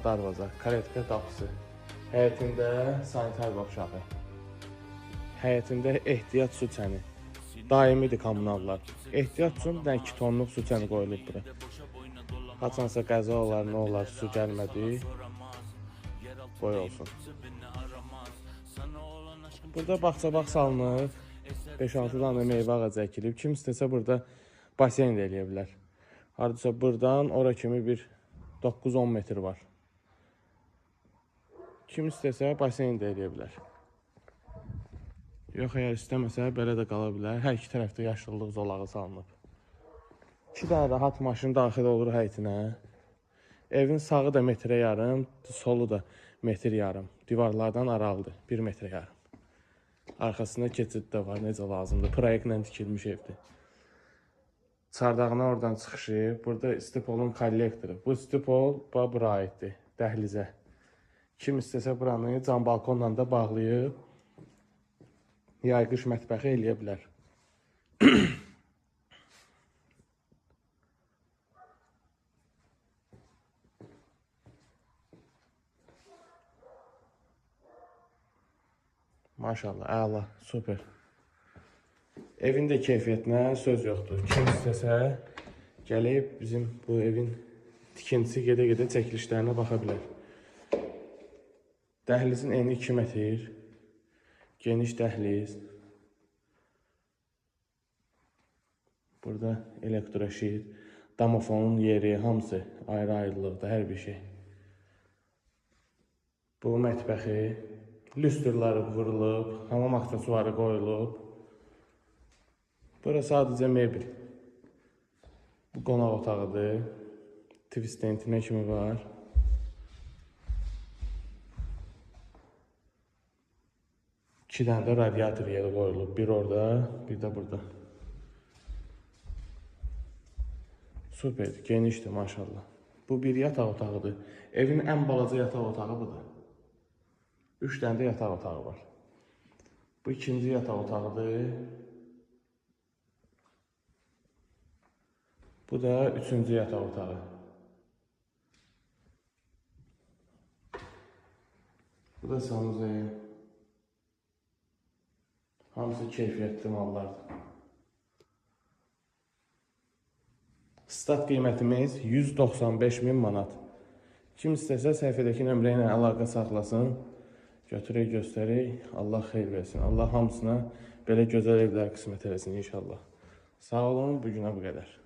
darvaza, karetka qapısı. Həyətində sanitar qovşağı. Həyətində ehtiyat su çəni. Daimidir kommunallar. Ehtiyat üçün 2 tonluq su çəni qoyulub bura. Haçansa qəza olar, nə olar, su gəlmədi. Qoy olsun. Burada bağça salınıb. 5-6 dənə meyvə ağacı əkilib. Kim istəsə burada basen də eləyə bilər. Hardasa buradan ora kimi bir 9-10 metr var. Kim istəsə basen də eləyə bilər. Yox, əgər istəməsə belə də qala bilər. Hər iki tərəfdə yaşıllıq zolağı salınıb. 2 dənə rahat maşın daxil olur həyətinə. Evin sağı da metrə yarım, solu da metr yarım. Divarlardan aralıdır, 1 metrə yarım. Arxasında keçid də var, necə lazımdır. Proyektlə tikilmiş evdir. Çardağına oradan çıxışı, burada istipolun kollektoru. Bu istipol bura aiddir, dəhlizə. Kim istəsə buranı cam balkonla da bağlayıb, yay-qış mətbəxi eləyə bilər. Maşallah, əla, super. Evin də keyfiyyətinə söz yoxdur. Kim istəsə gəlib bizim bu evin tikintisi gedə-gedə çəkilişlərinə baxa bilər. Dəhlizin eni 2 metr, geniş dəhliz. Burada elektroşit, domofonun yeri, hamısı ayrı-ayrılıqda, hər bir şey. Bu mətbəxi, lüstrları vurulub, hamam aksesuarı qoyulub. Bura sadəcə mebel. Bu qonaq otağıdır. Twist tentinə kimi var. İki dənə də radiator yeri qoyulub. Bir orada, bir də burada. Süper, genişdir maşallah. Bu bir yataq otağıdır. Evin ən balaca yataq otağı budur. 3 dənə də yataq otağı var. Bu ikinci yataq otağıdır. Bu da 3-cü yataq otağı. Bu da sanuzeyi. Hamısı keyfiyyətli mallardır. Stat qiymətimiz 195.000 manat. Kim istəsə səhifədəki nömrə ilə əlaqə saxlasın. Götürək, göstərək. Allah xeyir versin. Allah hamısına belə gözəl evlər qismət eləsin inşallah. Sağ olun, bugünə bu qədər.